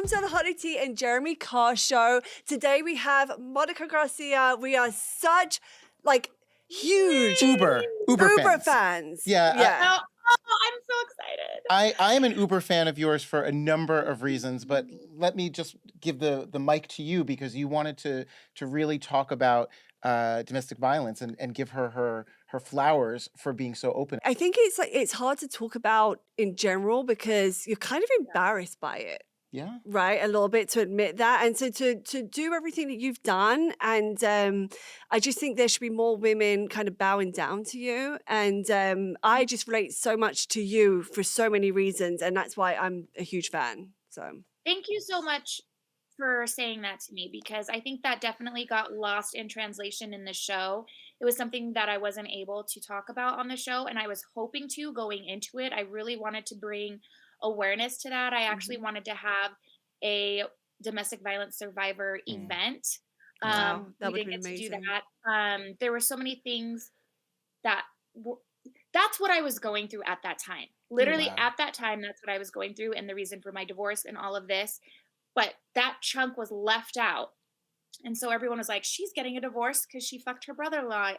Welcome to the Holly T and Jeremy Carr show. Today we have Monica Garcia. We are such huge Uber fans. Yeah. I'm so excited. I am an Uber fan of yours for a number of reasons, but let me just give the mic to you because you wanted to really talk about domestic violence and give her flowers for being so open. I think it's hard to talk about in general because you're kind of embarrassed by it. Yeah. Right, a little bit to admit that. And so to do everything that you've done, and I just think there should be more women kind of bowing down to you. And I just relate so much to you for so many reasons, and that's why I'm a huge fan. So thank you so much for saying that to me, because I think that definitely got lost in translation in the show. It was something that I wasn't able to talk about on the show, and I was hoping to going into it. I really wanted to bring awareness to that. I actually wanted to have a domestic violence survivor event. Wow, that we would didn't be get to do amazing. that. There were so many things that's what I was going through at that time. Literally at that time, that's what I was going through, and the reason for my divorce and all of this. But that chunk was left out. And so everyone was like, she's getting a divorce because she fucked her brother-in-law,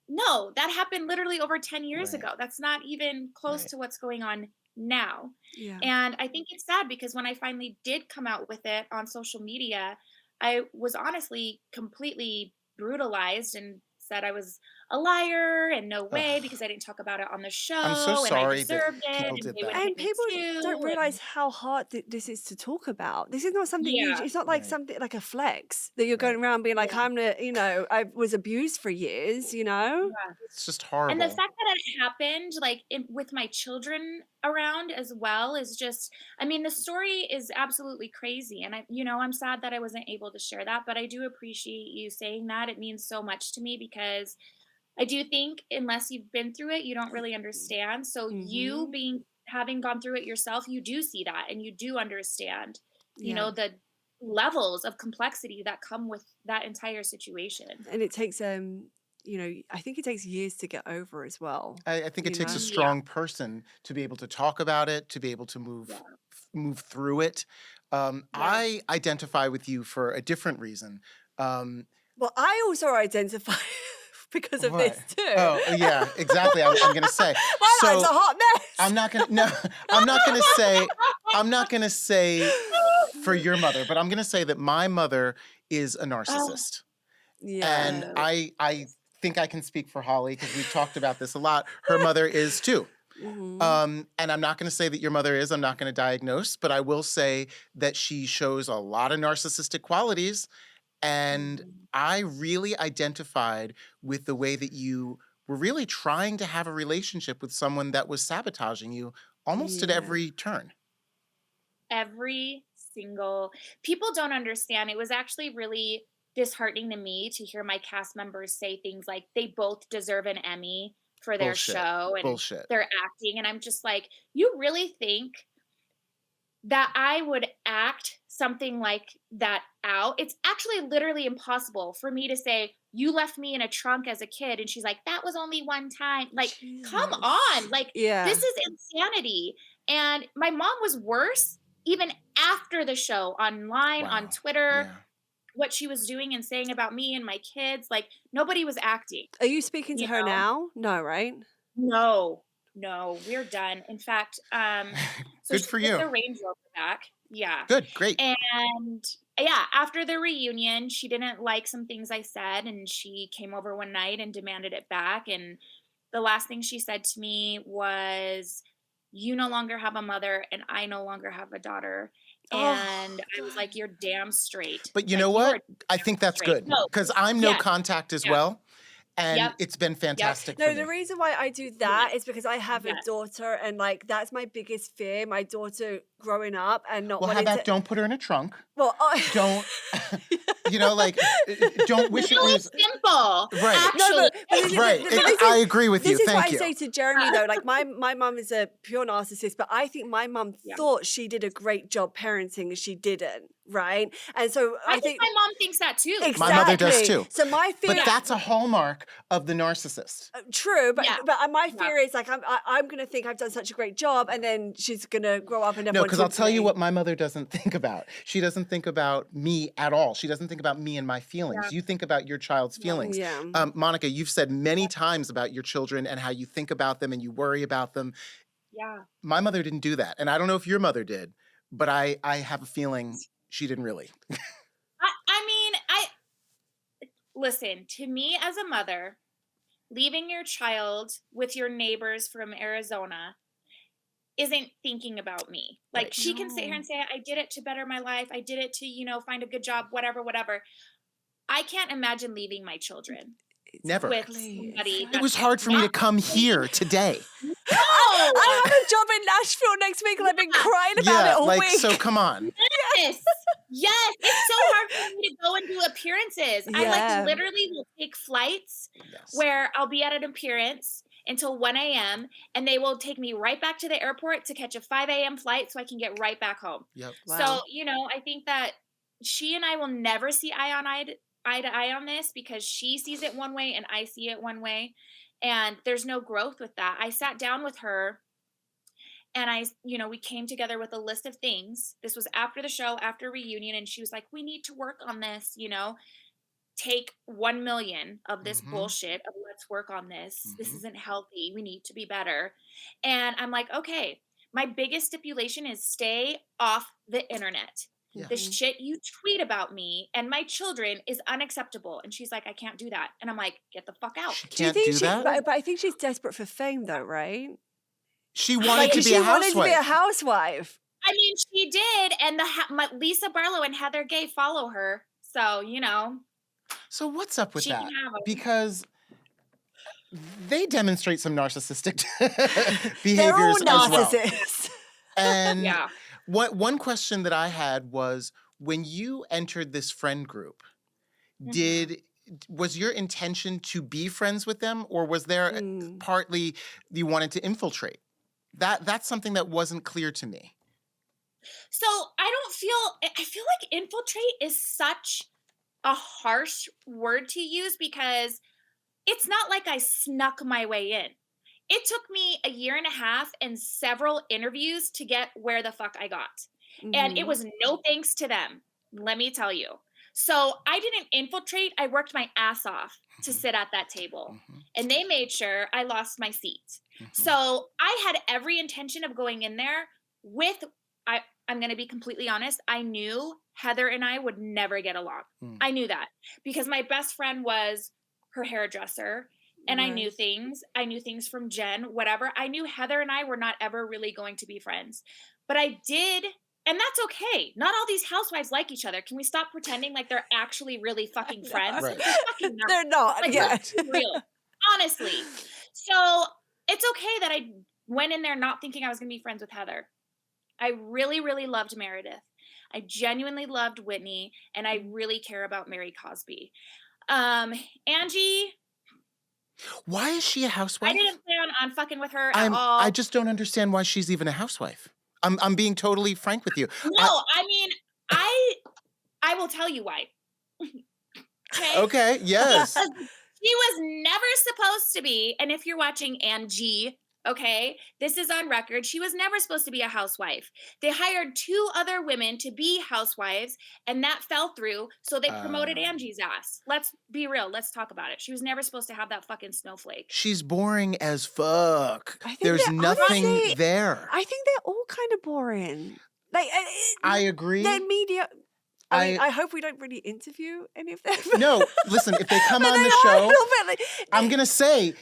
No, that happened literally over 10 years ago. That's not even close to what's going on now. Yeah. And I think it's sad because when I finally did come out with it on social media, I was honestly completely brutalized and said I was a liar and no way because I didn't talk about it on the show. I'm so sorry and I deserved that people it, did they would that. hit And me people too, don't realize how hard this is to talk about. This is not something it's not like something like a flex that you're going around being like, I'm gonna, I was abused for years, Yeah. It's just horrible. And the fact that it happened with my children around as well is just, I mean, the story is absolutely crazy. And I'm sad that I wasn't able to share that, but I do appreciate you saying that. It means so much to me because I do think unless you've been through it, you don't really understand. So you having gone through it yourself, you do see that and you do understand, the levels of complexity that come with that entire situation. And it takes I think it takes years to get over as well. I think it takes a strong person to be able to talk about it, to be able to move through it. I identify with you for a different reason. Well, I also identify because of this too. Oh, yeah, exactly. I'm going to say. My life's a hot mess. I'm not going to say for your mother, but I'm going to say that my mother is a narcissist. Yeah. And I think I can speak for Holly because we've talked about this a lot. Her mother is too. And I'm not going to say that your mother is. I'm not going to diagnose, but I will say that she shows a lot of narcissistic qualities. And I really identified with the way that you were really trying to have a relationship with someone that was sabotaging you almost at every turn. Every single... People don't understand. It was actually really disheartening to me to hear my cast members say things like they both deserve an Emmy for their show and their acting. And I'm just like, you really think that I would act something like that out? It's actually literally impossible for me to say, you left me in a trunk as a kid. And she's like, that was only one time. Like, come on. Like, this is insanity. And my mom was worse even after the show online, on Twitter. Yeah. What she was doing and saying about me and my kids, like nobody was acting. Are you speaking to her now? No, right? No, we're done. In fact, so good for you. The Range Rover back. Yeah. Good, great. And after the reunion, she didn't like some things I said, and she came over one night and demanded it back. And the last thing she said to me was, "You no longer have a mother, and I no longer have a daughter." And I was like, you're damn straight. But you know what? I think that's good because I'm no contact as well. And it's been fantastic for me. The reason why I do that is because I have a daughter and that's my biggest fear. My daughter growing up and not wanting to... don't put her in a trunk. Well, don't, don't wish it was... simple. Right. Actually. I agree with you. This is what Thank you. I say to Jeremy though. Like my mum is a pure narcissist, but I think my mum thought she did a great job parenting and she didn't. Right. And so I think my mom thinks that too. Exactly. My mother does too. So my fear... But that's a hallmark of the narcissist. True. But my fear is like, I'm going to think I've done such a great job and then she's going to grow up and never want because talk I'll to tell you me. what my mother doesn't think about. She doesn't think about me at all. She doesn't think about me and my feelings. Yeah. You think about your child's feelings. Yeah. Monica, you've said many times about your children and how you think about them and you worry about them. Yeah. My mother didn't do that. And I don't know if your mother did, but I have a feeling she didn't really. I mean, listen, to me as a mother, leaving your child with your neighbors from Arizona isn't thinking about me. Like Right. she can sit here No. and say, I did it to better my life. I did it to, find a good job, whatever, whatever. I can't imagine leaving my children Never. with Exactly. somebody. It was hard for me to come here today. I have a job in Nashville next week and I've been crying about it all like, week. so come on. Yes. Yes. It's so hard for me to go and do appearances. I Yeah. literally will take flights Yes. where I'll be at an appearance until 1 a.m. and they will take me right back to the airport to catch a 5 a.m. flight so I can get right back home. Yep. So, Wow. I think that she and I will never see eye to eye on this because she sees it one way and I see it one way. And there's no growth with that. I sat down with her and we came together with a list of things. This was after the show, after reunion. And she was like, we need to work on this, take 1 million of this Mhm. bullshit of let's work on this. This Mhm. isn't healthy. We need to be better. And I'm like, okay, my biggest stipulation is stay off the internet. Yeah. The shit you tweet about me and my children is unacceptable. And she's like, I can't do that. And I'm like, get the fuck out. She Do you can't think do she? that. But I think she's desperate for fame, though, right? She wanted Like to be she a wanted to be a housewife. housewife. I mean, she did. And Lisa Barlow and Heather Gay follow her. So, So what's up with she that? can have 'em. Because they demonstrate some narcissistic They're all behaviors as well. narcissists. And Yeah. one question that I had was, when you entered this friend group, was your intention to be friends with them, or was there partly you wanted to infiltrate? That's something that wasn't clear to me. So I feel like infiltrate is such a harsh word to use because it's not like I snuck my way in. It took me a year and a half and several interviews to get where the fuck I got. And it was no thanks to them, let me tell you. So I didn't infiltrate. I worked my ass off to sit at that table. And they made sure I lost my seat. So I had every intention of going in there with, I'm going to be completely honest, I knew Heather and I would never get along. I knew that because my best friend was her hairdresser. And I knew things. I knew things from Jen, whatever. I knew Heather and I were not ever really going to be friends. But I did, and that's okay. Not all these housewives like each other. Can we stop pretending like they're actually really fucking friends? Right. They're fucking not. They're not. Like, Yeah. let's be real. Honestly. So it's okay that I went in there not thinking I was going to be friends with Heather. I really, really loved Meredith. I genuinely loved Whitney, and I really care about Mary Cosby. Angie, why is she a housewife? I didn't plan on fucking with her at all. I just don't understand why she's even a housewife. I'm being totally frank with you. No, I mean, I will tell you why. Okay? Okay, yes. She was never supposed to be, and if you're watching Angie, okay, this is on record, she was never supposed to be a housewife. They hired 2 other women to be housewives, and that fell through, so they promoted Angie's ass. Let's be real. Let's talk about it. She was never supposed to have that fucking snowflake. She's boring as fuck. I think There's that, nothing honestly, there. I think they're all kind of boring. Like I agree. they're media. I mean, I hope we don't really interview any of them. No, listen, if they come But on they the are a show, little bit like, I'm going to say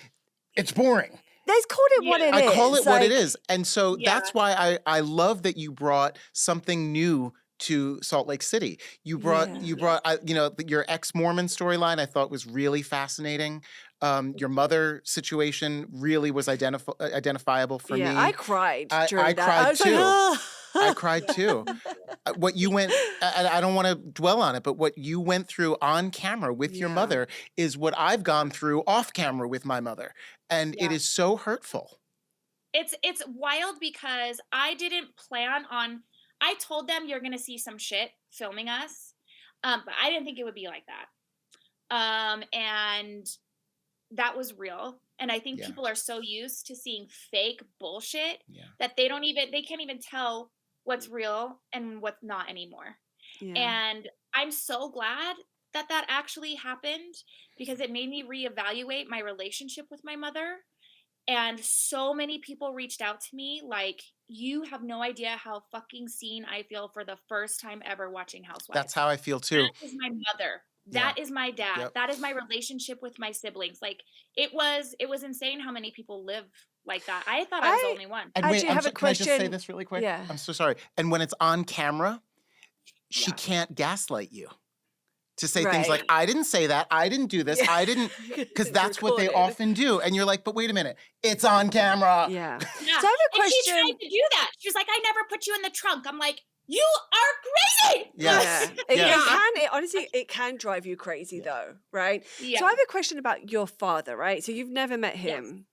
it's boring. let's call it what it is. I call it what it like- is. And so that's why I love that you brought something new to Salt Lake City. You brought your ex-Mormon storyline I thought was really fascinating. Your mother situation really was identifiable for me. Yeah, I cried during I that. cried I was too. like, "Ah." I cried too. What you went, I don't want to dwell on it, but what you went through on camera with your mother is what I've gone through off camera with my mother. And it is so hurtful. It's wild because I didn't plan on, I told them you're going to see some shit filming us. But I didn't think it would be like that. And that was real. And I think people are so used to seeing fake bullshit that they can't even tell what's real and what's not anymore. Yeah. And I'm so glad that that actually happened because it made me reevaluate my relationship with my mother. And so many people reached out to me like, you have no idea how fucking seen I feel for the first time ever watching That's Housewives. how I feel too. That is my mother. Yeah. That is my dad. Yep. That is my relationship with my siblings. Like it was insane how many people live like that. I thought I was the I only one. And actually have a can I just say question. this really quick? Yeah. I'm so sorry. And when it's on camera, she Yeah. can't gaslight you to say things like, Right. I didn't say that. I didn't do this. Yeah. I didn't, because It's that's what they recorded. often do. And you're like, but wait a minute, it's on camera. Yeah. Yeah. So I have a And she question. tried to do that. She was like, I never put you in the trunk. I'm like, you are crazy. Yes. Yeah. It Yes. can, honestly, it can drive you crazy though, right? Yeah. So I have a question about your father, right? So you've never met him.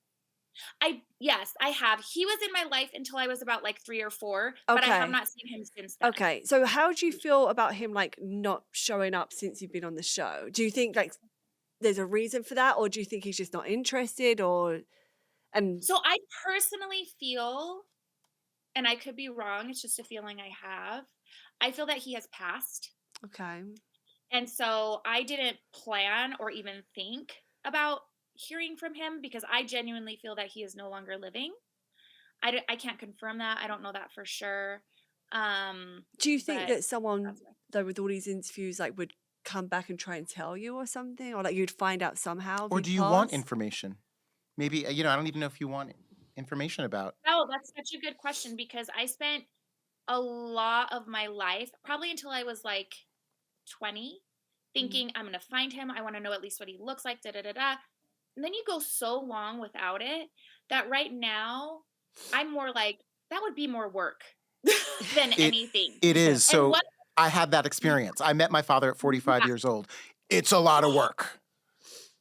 Yes, I have. He was in my life until I was about like 3 or 4, but I have Okay. not seen him since then. Okay. So how do you feel about him like not showing up since you've been on the show? Do you think like there's a reason for that, or do you think he's just not interested, or and So I personally feel, and I could be wrong, it's just a feeling I have. I feel that he has passed. okay. And so I didn't plan or even think about hearing from him because I genuinely feel that he is no longer living. I can't confirm that. I don't know that for sure. Do you think But that someone that's why. though with all these interviews like would come back and try and tell you or something, or like you'd find out somehow? if Or he'd do you want passed? information? Maybe, I don't even know if you want information about. Oh, that's such a good question because I spent a lot of my life, probably until I was like 20, thinking I'm going to find him. I want to know at least what he looks like, da da da da. And then you go so long without it that right now I'm more like, that would be more work than anything. It is. And So what I had that experience. I met my father at 45 Yeah. years old. It's a lot of work.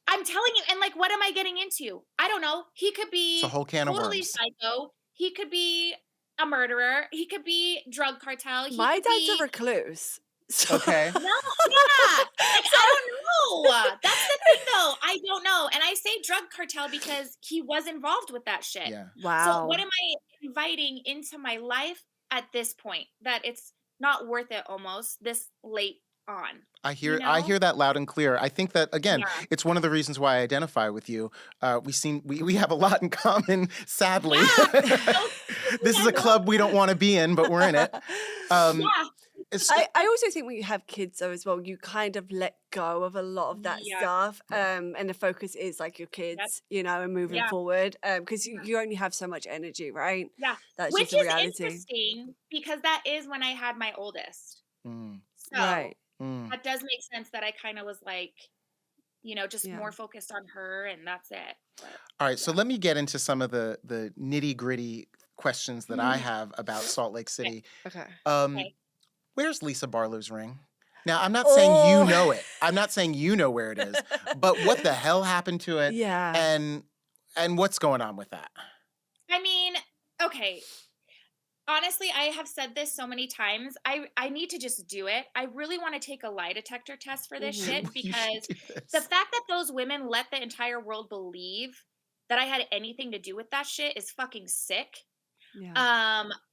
I'm telling you, and like, what am I getting into? I don't know. He could be It's a whole can of totally worms. psycho. He could be a murderer. He could be drug cartel. He My could dad's be a recluse. So Okay. No, yeah. Like, I don't know. That's the thing, though. I don't know. And I say drug cartel because he was involved with that shit. Yeah. So wow. what am I inviting into my life at this point that it's not worth it almost this late on? I You know? hear that loud and clear. I think that again, Yeah. it's one of the reasons why I identify with you. We have a lot in common, sadly. Yeah. So, This is I a know. club we don't want to be in, but we're in it. Um, Yeah. it's- I also think when you have kids though as well, you kind of let go of a lot of that Yeah. stuff. And the focus is like your kids, and moving Yeah. forward. Because you only have so much energy, right? Yeah. That's Which just the is reality. interesting because that is when I had my oldest. mm, So Right. mm. that does make sense that I kind of was like, just Yeah. more focused on her and that's it. But, All right, so let me get into some of the nitty gritty questions that I Mhm. have about Salt Lake City. Okay. Okay. Where's Lisa Barlow's ring? Now, I'm not saying you Oh. know it. I'm not saying you know where it is. But what the hell happened to it? Yeah. And what's going on with that? I mean, okay. Honestly, I have said this so many times. I need to just do it. I really want to take a lie detector test for this Mhm. shit You should because do the this. fact that those women let the entire world believe that I had anything to do with that shit is fucking sick. Yeah.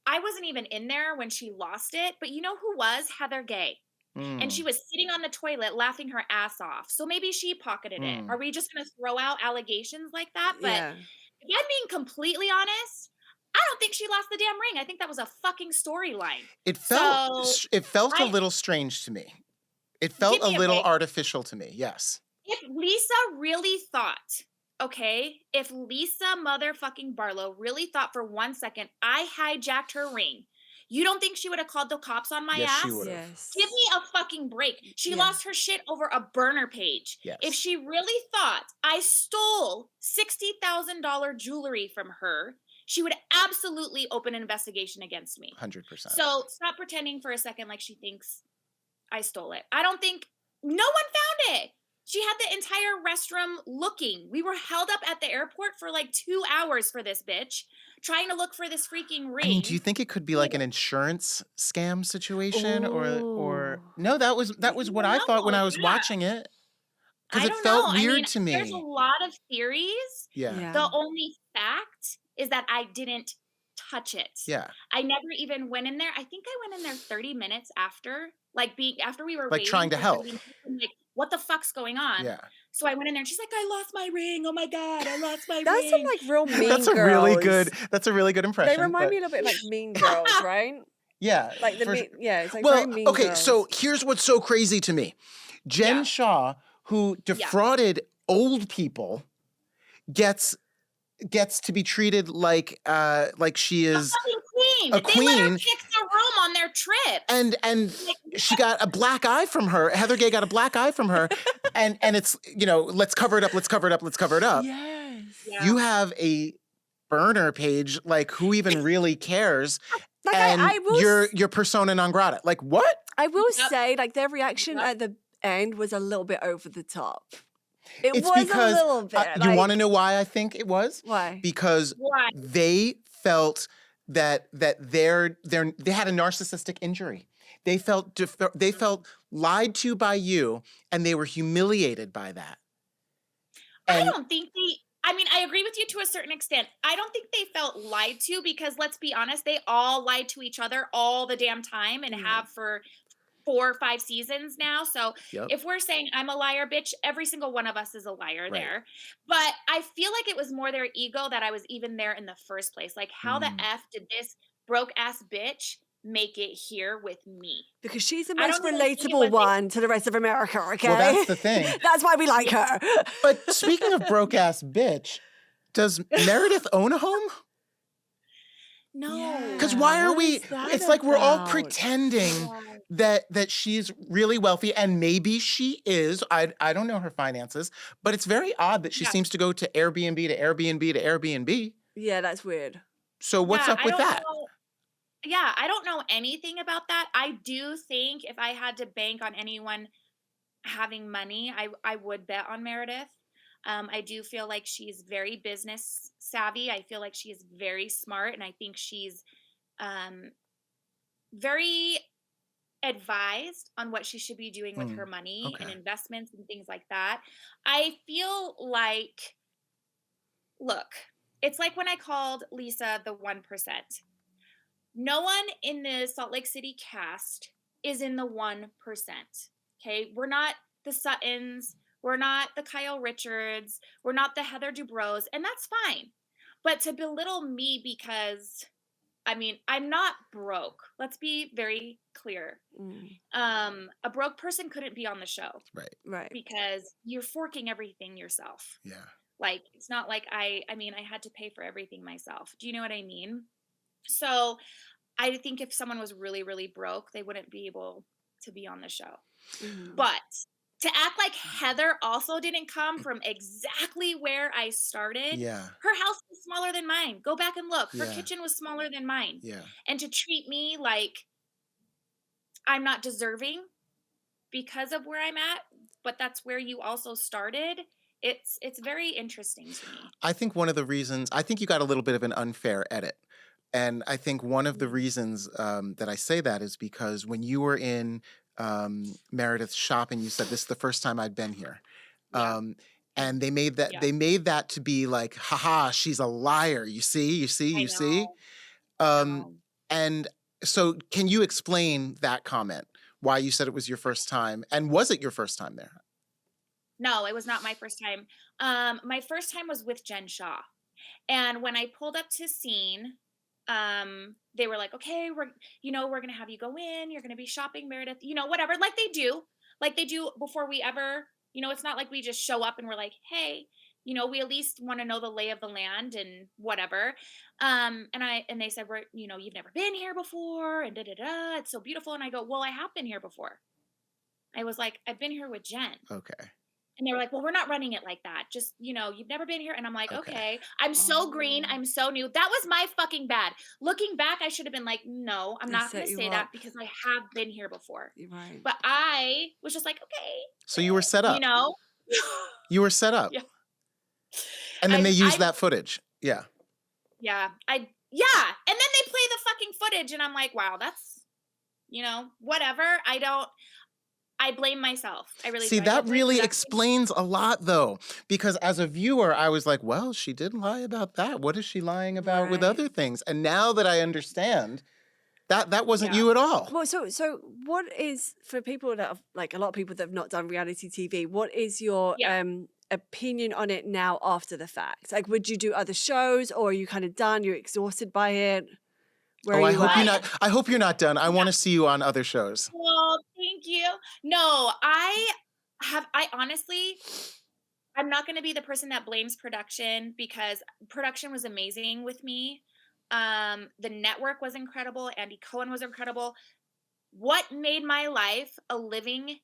I wasn't even in there when she lost it, but you know who was? Heather Gay. And she Mm, was sitting on the toilet laughing her ass off. So maybe she pocketed it. Mm. Are we just going to throw out allegations like that? But Yeah. if I'm being completely honest, I don't think she lost the damn ring. I think that was a fucking storyline. It felt So it felt a I little strange to me. It felt give a me a little break. artificial to me. Yes. If Lisa really thought, okay, if Lisa motherfucking Barlow really thought for 1 second I hijacked her ring, you don't think she would have called the cops on my Yes, she ass? would have. Yes. Give me a fucking break. She Yeah. lost her shit over a burner page. If Yes. she really thought I stole $60,000 jewelry from her, she would absolutely open an investigation against me. 100%. So stop pretending for a second like she thinks I stole it. I don't think no one found it. She had the entire restroom looking. We were held up at the airport for like 2 hours for this bitch, trying to look for this freaking I mean, do you ring. think it could be like an insurance scam situation or Ooh. no, that was what I thought when I was Yeah. watching it. Because I it don't felt know. I weird mean, to there's a me. lot of theories. Yeah. Yeah. The only fact is that I didn't touch it. Yeah. I never even went in there. I think I went in there 30 minutes after, after we were Like trying waiting to for help. 30 minutes. I'm like, what the fuck's going on? Yeah. So I went in there and she's like, I lost my ring. Oh my God, I lost my That's some ring. like real I'm like, mean girls. That's a really good impression. They remind but me a little bit like Mean Girls, right? yeah. Like the for mean, yeah, it's like Well, very Mean okay, Girls. so here's what's so crazy to me. Jen Yeah. Shaw, who defrauded old people, gets to be treated like she is fucking queen. a They let her queen. pick the room on their trip. And Like, she got a black eye from her. Heather Gay got a black eye from her. and it's, let's cover it up, let's cover it up, let's cover it up. Yes. yeah. You have a burner page, like who even really cares? Like And I will you're persona non grata. Like what? I will Yep. say, like their reaction Yep. at the end was a little bit over the top. It It's was because a little bit. you want to know why I think it was? Why? Because Why? they felt that they had a narcissistic injury. They felt lied to by you, and they were humiliated by that. And I don't think I agree with you to a certain extent. I don't think they felt lied to because let's be honest, they all lied to each other all the damn time and have for 4 or 5 seasons now. So Yep. if we're saying I'm a liar, bitch, every single one of us is a liar Right. there. But I feel like it was more their ego that I was even there in the first place. Like how the F did this broke ass bitch make it here with me? Because she's the I most don't even think it relatable was one to the rest of America, okay? Well, that's the thing. That's why we like her. But speaking of broke ass bitch, does Meredith own a home? No. Because why are What we? is that It's like we're all about? pretending that she's really wealthy, and maybe she is. I don't know her finances, but it's very odd that she Yeah. seems to go to Airbnb to Airbnb to Airbnb. Yeah, that's weird. So what's up I with don't that? know. Yeah, I don't know anything about that. I do think if I had to bank on anyone having money, I would bet on Meredith. I do feel like she's very business savvy. I feel like she is very smart, and I think she's very advised on what she should be doing with her money and okay. investments and things like that. I feel like, look, it's like when I called Lisa the 1%. No one in the Salt Lake City cast is in the 1%. Okay. We're not the Suttons. We're not the Kyle Richards. We're not the Heather Dubrows. And that's fine. But to belittle me because, I'm not broke. Let's be very clear. A broke person couldn't be on the show. Right. Because you're forking everything yourself. Yeah. Like, it's not like I had to pay for everything myself. Do you know what I mean? So I think if someone was really, really broke, they wouldn't be able to be on the show. But to act like Heather also didn't come from exactly where I started. Yeah. Her house was smaller than mine. Go back and look. Her Yeah. kitchen was smaller than mine. Yeah. And to treat me like I'm not deserving because of where I'm at, but that's where you also started. It's very interesting to me. I think one of the reasons, I think you got a little bit of an unfair edit. And I think one of the reasons that I say that is because when you were in Meredith's shop and you said, this is the first time I'd been here. Yeah. And they made that to be like, haha, she's a liar. You see. I know. And so can you explain that comment? Why you said it was your first time? And was it your first time there? No, it was not my first time. My first time was with Jen Shaw. And when I pulled up to scene, they were like, okay, we're going to have you go in. You're going to be shopping, Meredith, whatever, like they do before we ever, it's not like we just show up and we're like, hey, we at least want to know the lay of the land and whatever. And they said, you've never been here before and it's so beautiful. And I go, well, I have been here before. I was like, I've been here with Jen. Okay. And they were like, well, we're not running it like that. Just, you've never been here. And I'm like, Okay. okay, I'm so green. I'm so new. That was my fucking bad. Looking back, I should have been like, no, I'm not going to say that because I have been here before. You're right. But I was just like, okay. So you were set up. You were set up. Yeah. And then they used that footage. Yeah. Yeah. And then they play the fucking footage and I'm like, wow, that's, whatever. I blame myself. I really See, do. I that blame really production. explains a lot, though, because as a viewer, I was like, well, she did lie about that. What is she lying about with Right. other things? And now that I understand, that wasn't Yeah. you at all. Well, so what is, for people that have, like a lot of people that have not done reality TV, what is your Yeah. opinion on it now after the fact? Like, would you do other shows, or are you kind of done? You're exhausted by it? Where Oh, are I you hope you're at? not. I hope you're not done. I want to see you on other shows. Well, thank you. No, I honestly, I'm not going to be the person that blames production, because production was amazing with me. The network was incredible. Andy Cohen was incredible. What made my life a living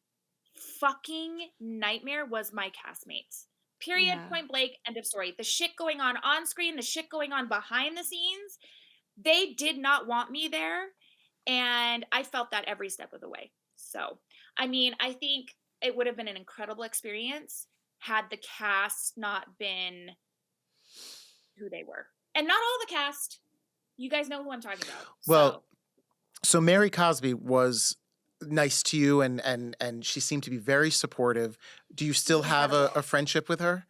fucking nightmare was my castmates. Period. Yeah. Point blank. End of story. The shit going on screen, the shit going on behind the scenes, they did not want me there. And I felt that every step of the way. So, I mean, I think it would have been an incredible experience had the cast not been who they were. And not all the cast. You guys know who I'm talking about. Well, so Mary Cosby was nice to you, and she seemed to be very supportive. Do you still have a friendship with her?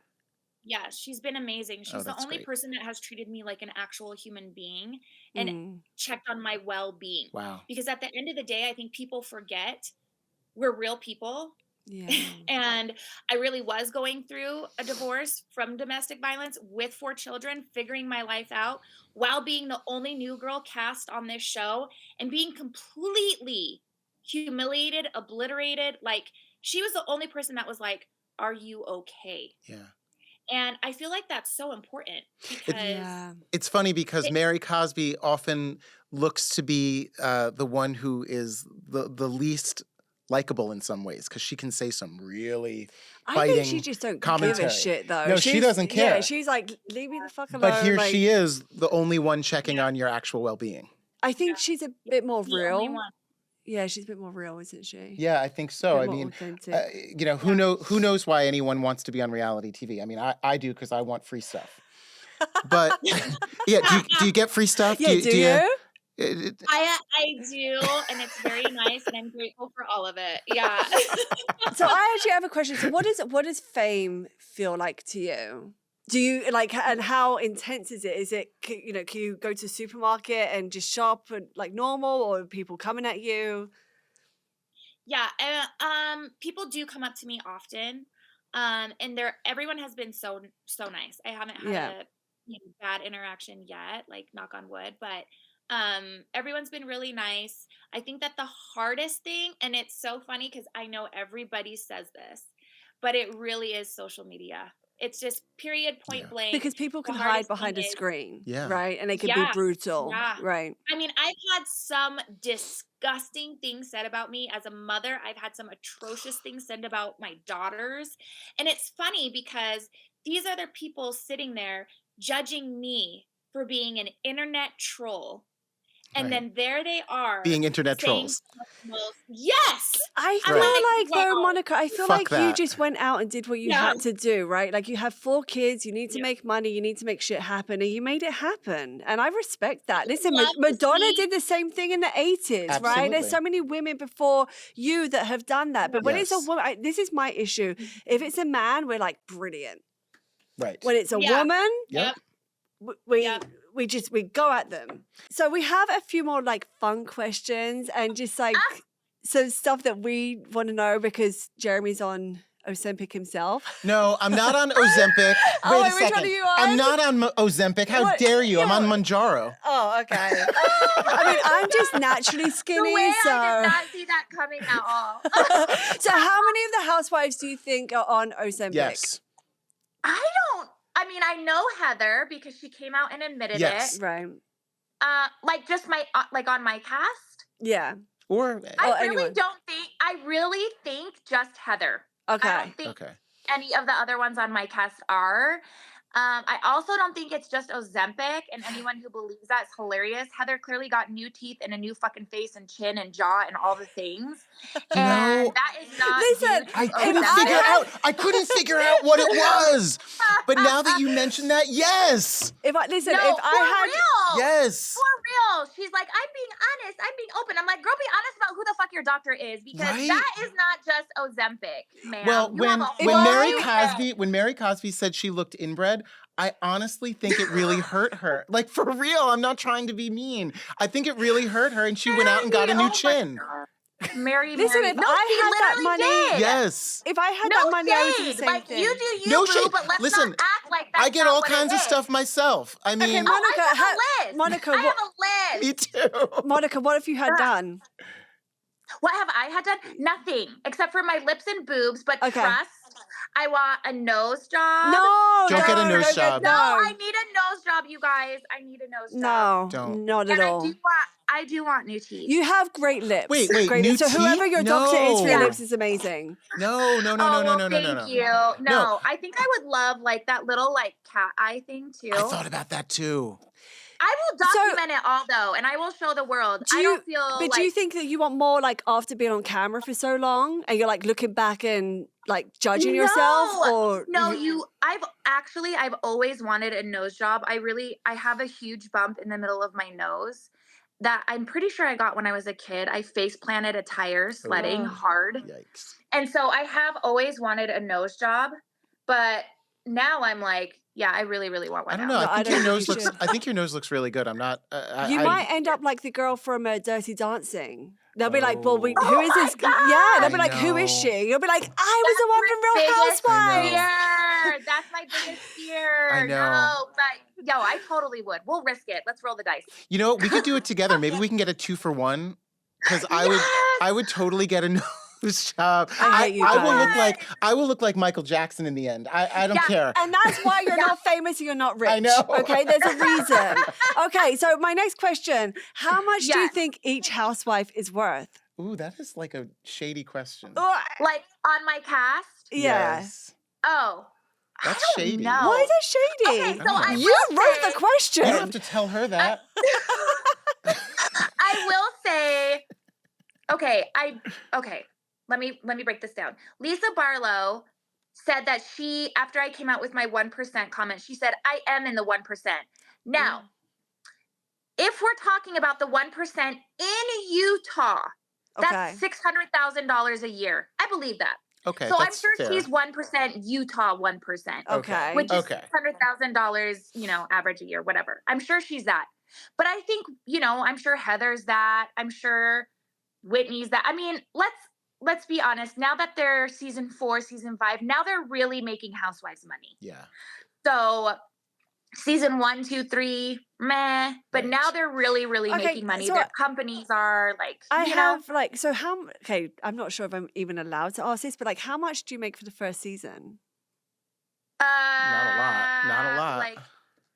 Yeah, she's been amazing. She's the that's only great. person that has treated me like an actual human being and checked on my well-being. Wow. Because at the end of the day, I think people forget we're real people. Yeah. And I really was going through a divorce from domestic violence with 4 children, figuring my life out while being the only new girl cast on this show and being completely humiliated, obliterated. Like, she was the only person that was like, "Are you okay?" Yeah. And I feel like that's so important, because It's funny because Mary Cosby often looks to be the one who is the least likable in some ways, because she can say some really biting I think she just don't commentary. give a shit, though. No, she doesn't care. Yeah, she's like, leave me the fuck alone. But here like, she is, the only one checking on your actual well-being. I think she's a bit more the only real. one. Yeah, she's a bit more real, isn't she? Yeah, I think so. A I bit more mean, authentic. you know, who knows why anyone wants to be on reality TV? I mean, I do, because I want free stuff. But yeah, do you get free stuff? Yeah, do you? I do, and it's very nice, and I'm grateful for all of it. Yeah. So I actually have a question. So what does fame feel like to you? Do you like, and how intense is it? Is it, you know, can you go to a supermarket and just shop and like normal, or are people coming at you? Yeah, people do come up to me often, and everyone has been so nice. I haven't had a bad interaction yet, like knock on wood, but everyone's been really nice. I think that the hardest thing, and it's so funny because I know everybody says this, but it really is social media. It's just period, point blank. Because people can hide behind a screen, right? And they can be brutal, right? I mean, I've had some disgusting things said about me as a mother. I've had some atrocious things said about my daughters. And it's funny because these other people sitting there judging me for being an internet troll. And then there they are. Being internet trolls. Yes! I feel like, though, Monica, I feel like you just went out and did what you had to do, right? Like, you have 4 kids, you need to make money, you need to make shit happen, and you made it happen. And I respect that. Listen, Madonna did the same thing in the 80s, right? There's so many women before you that have done that. But when it's a woman, this is my issue. If it's a man, we're like, brilliant. Right. When it's a woman, we go at them. So we have a few more like fun questions and just like some stuff that we want to know, because Jeremy's on Ozempic himself. No, I'm not on Ozempic. Wait a second. Which one are you on? I'm not on Ozempic. How dare you? I'm on Manjaro. Oh, okay. I mean, I'm just naturally skinny, so I did not see that coming at all. So how many of the housewives do you think are on Ozempic? Yes. I mean, I know Heather because she came out and admitted it. Right. Like just like on my cast. Yeah. Or I really think just Heather. Okay. I don't think any of the other ones on my cast are. I also don't think it's just Ozempic, and anyone who believes that's hilarious. Heather clearly got new teeth and a new fucking face and chin and jaw and all the things. And that is not. Listen, I couldn't figure out what it was. But now that you mention that, yes. Yes. For real. She's like, I'm being honest. honest. I'm being open. I'm like, girl, be honest about who the fuck your doctor is, because that is not just Ozempic, ma'am. Well, You have a when Mary Cosby said she looked inbred, I honestly think it really hurt her. Like, for real, I'm not trying to be mean. I think it really hurt her, and she went out and got a new chin. Mary, Listen, Mary. if No, I she had that literally money, did. Yes. if I had No that money, I would do the shade. same Like, thing. you do you, No boo, shade. but let's Listen, not act like that's I get not all what kinds it of is. stuff myself. I mean, Okay, Monica, I have a list. Monica, I have a list. me too. Monica, what have you had done? What have I had done? Nothing, except for my lips and boobs, but Okay. trust, I want a nose job. No, Don't get a nose job. No, I need a nose job, you guys. I need a nose job. No, Don't. not at And all. I do want new teeth. You have great lips. Wait, great new lips. So whoever teeth? your doctor is for your No. lips is amazing. No. Thank you. No, I think I would love like that little like cat eye thing too. I thought about that too. I will document it all though, and I will show the world. Do I don't feel But like, do you think that you want more like after being on camera for so long and you're like looking back and like judging yourself, or no, I've always wanted a nose job. I have a huge bump in the middle of my nose that I'm pretty sure I got when I was a kid. I face planted a tire sledding hard. Yikes. And so I have always wanted a nose job, but now I'm like, yeah, I really, really want one. I don't know. now. I think your nose looks really good. I'm not. you might end up like the girl from Dirty Dancing. They'll be like, well, who is my this? God. Yeah, they'll be I like, who is know. she? You'll be like, I was the one from Real biggest Housewives. fear. That's my biggest fear. I know. No, but yo, I totally would. We'll risk it. Let's roll the dice. You know what? We could do it together. Maybe we can get a 2-for-1. Because I would totally get a nose job. I hate you guys. I will look like Michael Jackson in the end. I don't care. And that's why you're not famous and you're not rich. I know. Okay, there's a reason. Okay, so my next question, how much do you think each housewife is worth? Ooh, that is like a shady question. Like on my cast? Yeah. Yes. Oh. That's I don't shady. know. Why is that shady? Okay, so I You will wrote say, the question. You don't have to tell her that. I will say, let me break this down. Lisa Barlow said that after I came out with my 1% comment, she said, I am in the 1%. Now, if we're talking about the 1% in Utah, that's $600,000 a year. I believe that. Okay. So I'm that's sure fair. she's 1% Utah 1%. Okay. Which is $600,000, average a year, whatever. I'm sure she's that. But I think, I'm sure Heather's that. I'm sure Whitney's that. I mean, let's be honest. Now that they're season 4, season 5, now they're really making Housewives money. Yeah. So season 1, 2, 3, meh. But now they're really, really making money. So Their companies are like, I'm not sure if I'm even allowed to ask this, but like, how much do you make for the first season? Not a lot. Like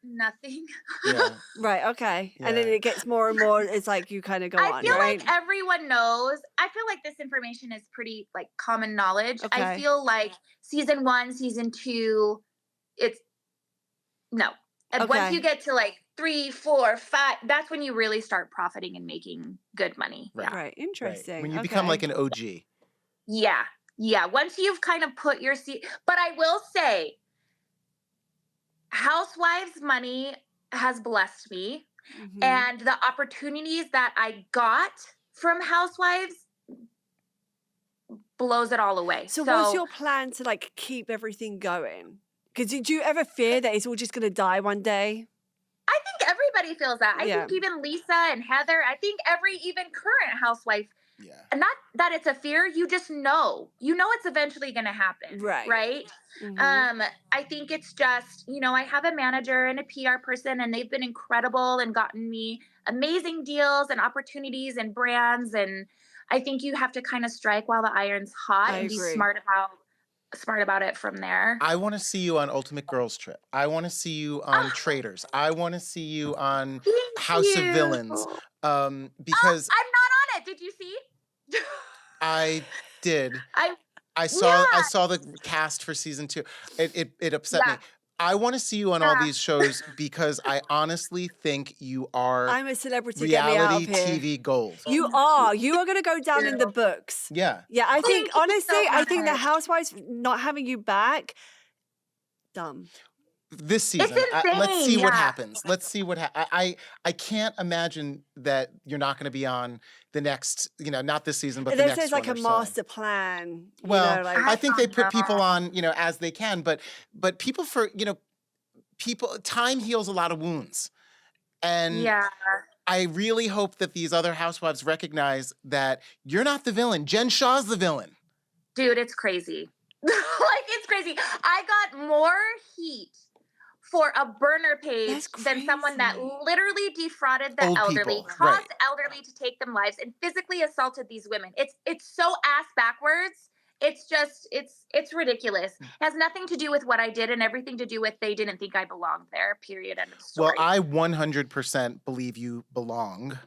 nothing. Yeah. Right, okay. Yeah. And then it gets more and more, it's like you kind of go on, I feel right? like everyone knows. I feel like this information is pretty like common knowledge. Okay. I feel like season 1, season 2, it's no. And once you get to like 3, 4, 5, that's when you really start profiting and making good money. Right. Right, interesting. Right. When you become like an OG. Yeah. Yeah. Once you've kind of put your but I will say, Housewives money has blessed me. Mhm. And the opportunities that I got from Housewives blows it all away. So what's your plan to like keep everything going? Because do you ever fear that it's all just going to die one day? I think everybody feels that. I think even Lisa and Heather, I think every even current housewife, not that it's a fear, you just know. You know it's eventually going to happen. Right? Mhm. I think it's just, I have a manager and a PR person, and they've been incredible and gotten me amazing deals and opportunities and brands. And I think you have to kind of strike while the iron's hot and be smart about it from there. I want to see you on Ultimate Girls Trip. I want to see you on Traitors. I want to see you on House of Villains. Because I'm not on it. Did you see? I did. I saw the cast for season 2. It upset me. I want to see you on all these shows because I honestly think you are I'm a celebrity. Get me out reality of here. TV gold. You are going to go down in the books. Yeah. Yeah, I think, Thank you honestly, so I think the much. Housewives not having you back, dumb. this season. insane, Let's see what yeah. happens. Let's see what I can't imagine that you're not going to be on the next, not this season, but the There's next like one a or so. master plan. Well, Like I think they put don't people know. on, as they can, but people time heals a lot of wounds. And Yeah. I really hope that these other housewives recognize that you're not the villain. Jen Shah's the villain. Dude, it's crazy. Like, it's crazy. I got more heat for a burner page That's than someone that crazy. literally defrauded the Old elderly, people, caused right. elderly to take them lives, and physically assaulted these women. It's so ass backwards. It's just it's ridiculous. It has nothing to do with what I did and everything to do with they didn't think I belonged there. Period. End of Well, story. I 100% believe you belong.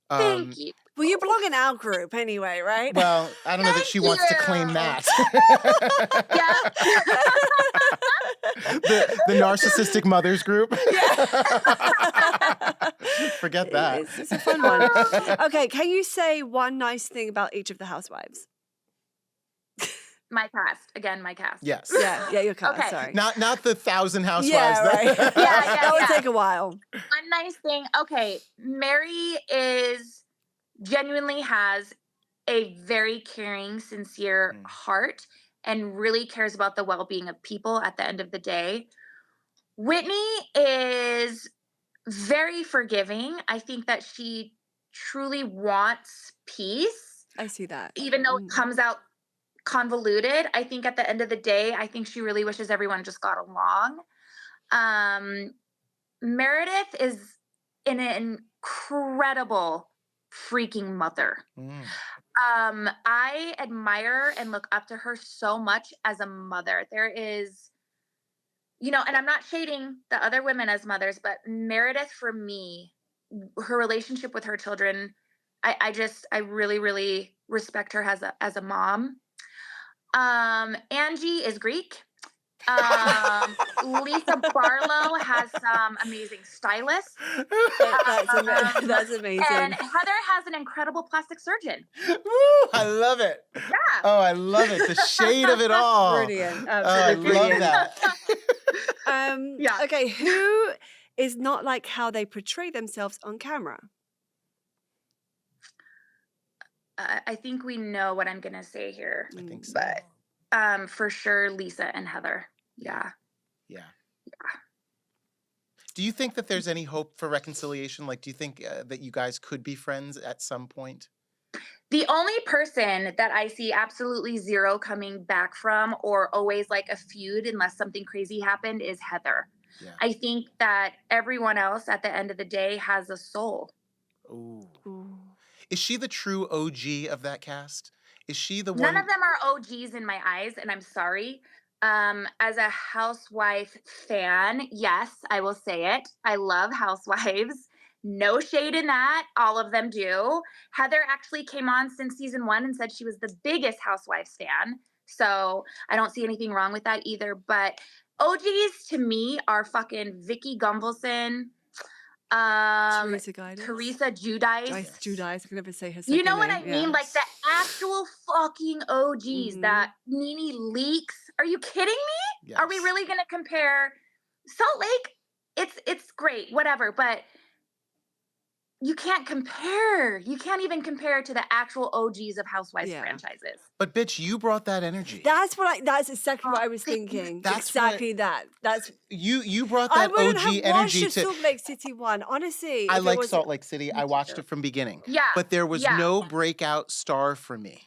Thank you. Well, you belong in our group anyway, right? Well, I don't know that she wants to claim you. that. Yeah. the narcissistic mothers group. Forget that. It's a fun one. Okay, can you say one nice thing about each of the housewives? My cast. Again, my cast. Yes. Yeah, your cast. Okay. Sorry. Not the Thousand Housewives. Yeah, right. Yeah, that would yeah. take a while. One nice thing. Okay, Mary genuinely has a very caring, sincere heart and really cares about the well-being of people at the end of the day. Whitney is very forgiving. I think that she truly wants peace, I see that. even though it comes out convoluted. I think at the end of the day, I think she really wishes everyone just got along. Meredith is an incredible freaking mother. I admire and look up to her so much as a mother. There is, and I'm not shading the other women as mothers, but Meredith, for me, her relationship with her children, I really, really respect her as a mom. Angie is Greek. Lisa Barlow has some amazing stylists. That's amazing. And Heather has an incredible plastic surgeon. Woo, I love it. Yeah. Oh, I love it. The shade of it all. Brilliant. I Absolutely love brilliant. that. Yeah. Okay, who is not like how they portray themselves on camera? I think we know what I'm gonna say here. I think so. But for sure, Lisa and Heather. Yeah. Do you think that there's any hope for reconciliation? Like, do you think that you guys could be friends at some point? The only person that I see absolutely zero coming back from, or always like a feud unless something crazy happened, is Heather. Yeah. I think that everyone else at the end of the day has a soul. Ooh. Is she the true OG of that cast? Is she the one? None of them are OGs in my eyes, and I'm sorry. As a housewife fan, yes, I will say it. I love Housewives. No shade in that. All of them do. Heather actually came on since season 1 and said she was the biggest Housewives fan. So I don't see anything wrong with that either. But OGs to me are fucking Vicky Gunvalson, Teresa Giudice. Giudice. I can never say her second You know what I name. mean? Yeah. Like the actual fucking OGs, that Nene Leakes. Are you kidding me? Yes. Are we really going to compare Salt Lake? It's great, whatever, but you can't compare. You can't even compare to the actual OGs of Housewives franchises. But bitch, you brought that energy. That's exactly what I was thinking. That's exactly that. That's you brought that I wouldn't OG have energy watched to Salt Lake City one. Honestly, I if it like was- Salt Lake City. I watched it from beginning. Yeah. But there was no breakout star for me.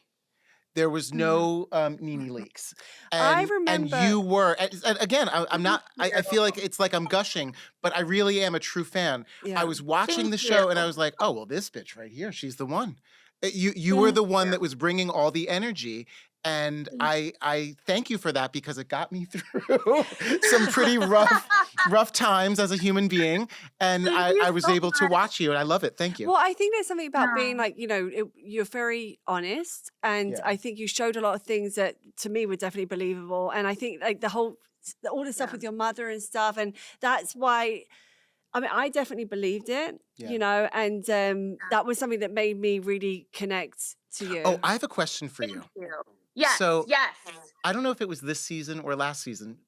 There was no Nene Leakes. And, I remember- And you were. And again, I'm not. I feel like it's like I'm gushing, but I really am a true fan. Yeah. I was watching Thank the show you. and I was like, oh, well, this bitch right here, she's the one. You were the one that was bringing all the energy. And I thank you for that because it got me through some pretty rough times as a human being. And Thank you I was so able to much. watch you and I love it. Thank you. Well, I think there's something about being No. like, you're very honest. And Yeah. I think you showed a lot of things that to me were definitely believable. And I think like all the stuff with your mother and stuff. And that's why, I mean, I definitely believed it, and that was something that made me really connect to you. Oh, I have a question for you. Thank you. Yes. So- yes. I don't know if it was this season or last season.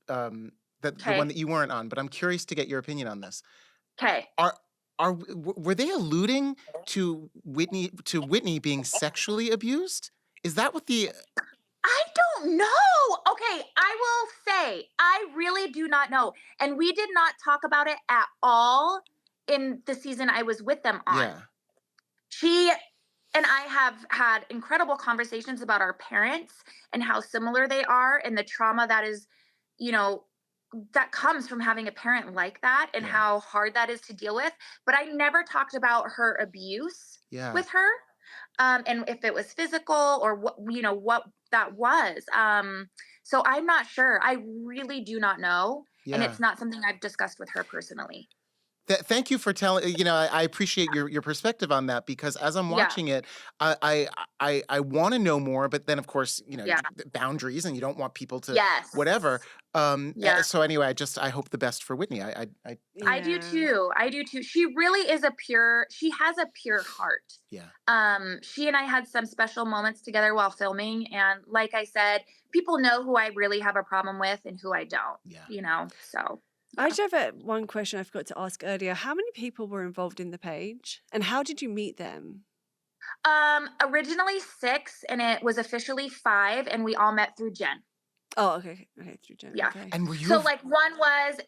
the one that you weren't on, but I'm curious to get your opinion on this. Okay. Were they alluding to Whitney being sexually abused? Is that what the I don't know. Okay, I will say, I really do not know. And we did not talk about it at all in the season I was with them on. Yeah. She and I have had incredible conversations about our parents and how similar they are and the trauma that is, that comes from having a parent like that and how hard that is to deal with. But I never talked about her abuse with her. And if it was physical or what that was. So I'm not sure. I really do not know. Yeah. And it's not something I've discussed with her personally. Thank you for telling. I appreciate your perspective on that, because as I'm watching it, I want to know more, but then of course boundaries, and you don't want people to whatever. So anyway, I hope the best for Whitney. I do too. I do too. She really is she has a pure heart. Yeah. She and I had some special moments together while filming, and like I said, people know who I really have a problem with and who I don't. Yeah. So. I just have one question I forgot to ask earlier. How many people were involved in the page, and how did you meet them? Originally 6, and it was officially 5, and we all met through Jen. Oh, okay. Okay, through Jen. Yeah. Okay. And were you one was,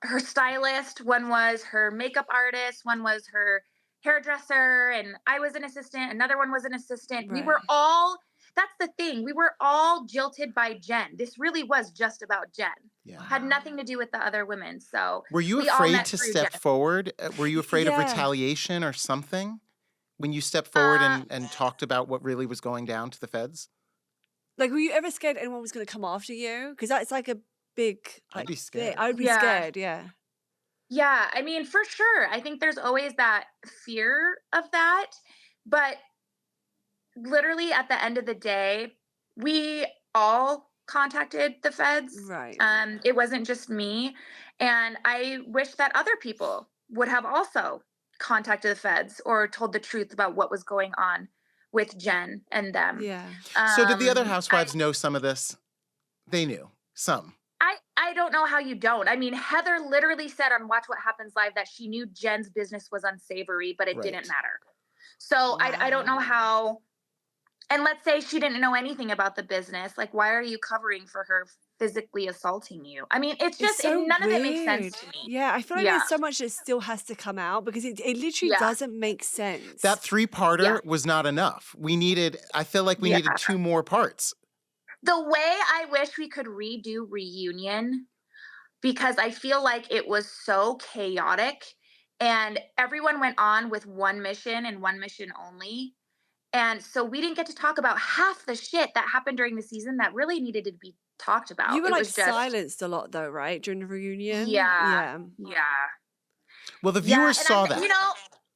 her stylist, one was her makeup artist, one was her hairdresser, and I was an assistant. Another one was an assistant. Right. We were all. That's the thing. We were all jilted by Jen. This really was just about Jen. Yeah. Had nothing to do with the other women. So were you afraid to step forward? Were you afraid of retaliation or something when you stepped forward and talked about what really was going down to the feds? Like, were you ever scared anyone was going to come after you? Because that's like a big. I'd be scared. I would be scared. Yeah. Yeah. I mean, for sure. I think there's always that fear of that, but literally at the end of the day, we all contacted the feds. Right. It wasn't just me. And I wish that other people would have also contacted the feds or told the truth about what was going on with Jen and them. Yeah. So did the other housewives know some of this? They knew some. I don't know how you don't. I mean, Heather literally said on Watch What Happens Live that she knew Jen's business was unsavory, but it didn't matter. So I don't know how. And let's say she didn't know anything about the business. Like, why are you covering for her physically assaulting you? I mean, it's just, so none of it makes sense to me. Yeah, I feel like there's so much that still has to come out because it literally doesn't make sense. That 3-parter was not enough. I feel like we needed 2 more parts. The way I wish we could redo Reunion, because I feel like it was so chaotic and everyone went on with one mission and one mission only. And so we didn't get to talk about half the shit that happened during the season that really needed to be talked about. You were silenced a lot though, right? During the reunion? Yeah. Well, the viewers saw that.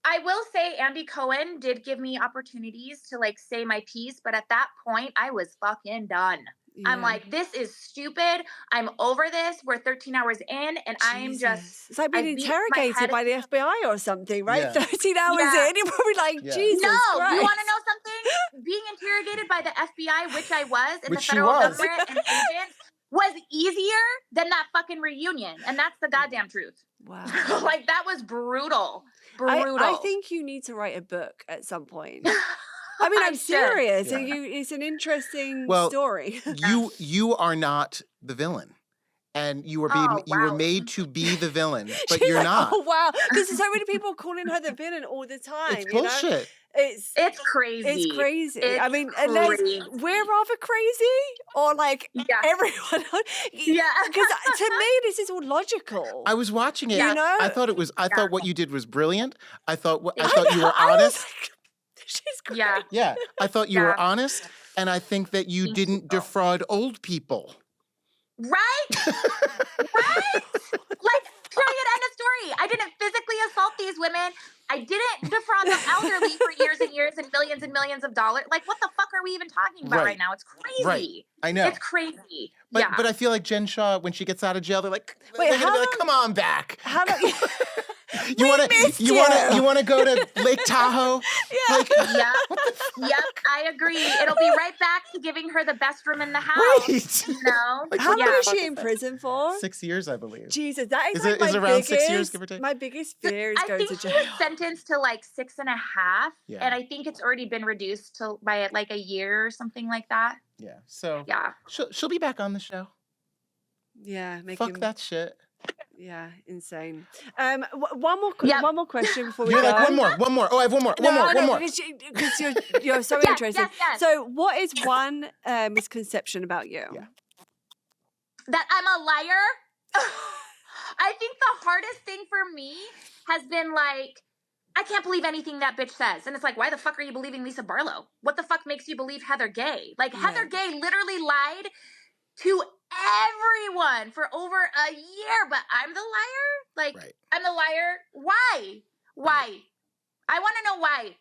I will say Andy Cohen did give me opportunities to say my piece, but at that point I was fucking done. Yeah. I'm like, this is stupid. I'm over this. We're 13 hours in and I'm just... It's like being interrogated by the FBI or something, right? Yeah. 13 hours in, you're probably like, Jesus No, Christ. You want to know something? Being interrogated by the FBI, which I was, and which the federal government and agents, was easier than that fucking reunion. And that's the goddamn truth. Wow. That was brutal. Brutal. I think you need to write a book at some point. I mean, I'm serious. Yeah. It's an interesting story. you are not the villain, and you were made to be the villain, but She's you're not. Oh wow! Because there's so many people calling her the villain all the time. It's bullshit. It's crazy. It's crazy. It's I mean, crazy. We're rather crazy, or everyone. Yeah. Because to me, this is all logical. I was watching it. You know? I thought what you did was brilliant. I thought you were honest. She's great. Yeah. I thought you were honest, and I think that you didn't defraud old people. Right? Period, end of story. I didn't physically assault these women. I didn't defraud them elderly for years and years and millions of dollars. What the fuck are we even talking about right now? It's crazy. Right. I know. It's crazy. But I feel like Jen Shah, when she gets out of jail, they're like, Wait, come on back. How You wanna missed you wanna you. you wanna go to Lake Tahoe? Yeah. Like Yep. what the fuck? Yep, I agree. It'll be right back to giving her the best room in the house. Right. You know? Like, How what long the is fuck she in that? prison for? 6 years, I believe. Jesus, that is Is like it is my it around biggest, 6 years, give or take? my biggest fear is I going think to she jail. was sentenced to like 6.5, Yeah. and I think it's already been reduced to by like a year or something like that. Yeah. So Yeah. she'll be back on the show. Yeah, Fuck that shit. Yeah, insane. One more, Yep. one more question before we You're go. like one more. Oh, I have one more. One more. Because you're so Yes, interesting. yes. So, what is one misconception about you? Yeah. That I'm a liar. I think the hardest thing for me has been like, I can't believe anything that bitch says. And it's like, why the fuck are you believing Lisa Barlow? What the fuck makes you believe Heather Gay? Like, Heather Gay literally lied to everyone for over a year, but I'm the liar? Like, Right. I'm the liar? Why? Why? I want to know why.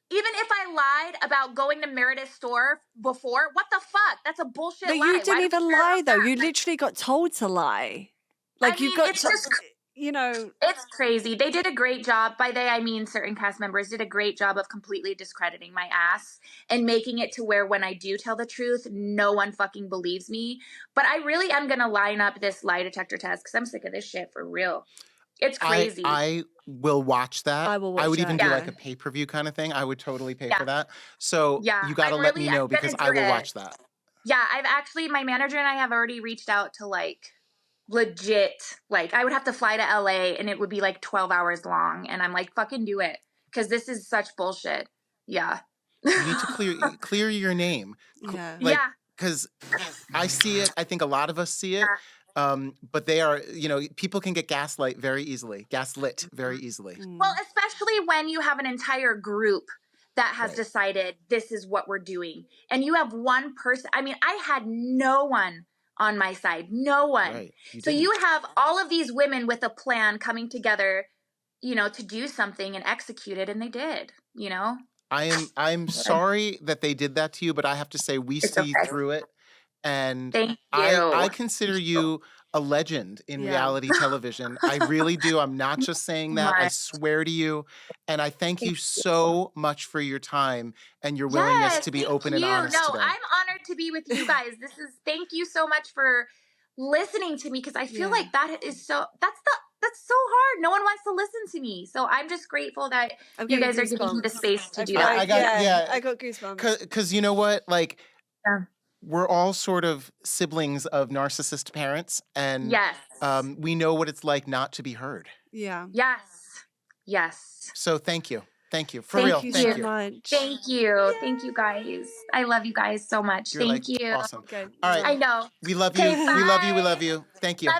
Even if I lied about going to Meredith's store before, what the fuck? That's a bullshit But lie. you didn't Why even do we care lie, about though. that? You literally got told to lie. Like, I you mean, got it's to, just you know. It's crazy. They did a great job. By they, I mean certain cast members did a great job of completely discrediting my ass and making it to where when I do tell the truth, no one fucking believes me. But I really am going to line up this lie detector test because I'm sick of this shit for real. It's crazy. I will watch that. I will watch would even that, do yeah. like a pay-per-view kind of thing. I would totally pay Yeah. for that. So Yeah, you got to I'm let me really- know I'm gonna because do I will it. watch that. Yeah, my manager and I have already reached out to like legit, like I would have to fly to LA and it would be like 12 hours long. And I'm like, fucking do it. Because this is such bullshit. Yeah. You need to clear your name. Yeah. Like, yeah. because I see it. I think a lot of us see it. But they are, people can get gaslit very easily. Well, especially when you have an entire group that has Right. decided this is what we're doing. And you have one person. I mean, I had no one on my side. No one. Right. So you have all of these women with a plan coming together, to do something and execute it. And they did, I'm sorry that they did that to you, but I have to say we It's see okay. through it. And Thank you. I consider you a legend in Yeah. reality television. I really do. I'm not just saying that. I Much. swear to you. And I thank you so much for your time and your willingness to be thank open and you. honest No, today. I'm honored to be with you guys. Thank you so much for listening to me because I feel like that's so hard. No one wants to listen to me. So I'm just grateful that I'm you getting guys are giving me the goosebumps. space to I do feel that. like, I got goosebumps. Because you know what? Like, Yeah. we're all sort of siblings of narcissist parents. And Yes. we know what it's like not to be heard. Yeah. Yes. So thank you. Thank you. For Thank real. you Thank so you. much. Thank you. Thank you guys. I love you guys so much. You're Thank like you. awesome. Okay. All right. I know. We love you. Okay, We love you. We bye. love you. Thank you. Love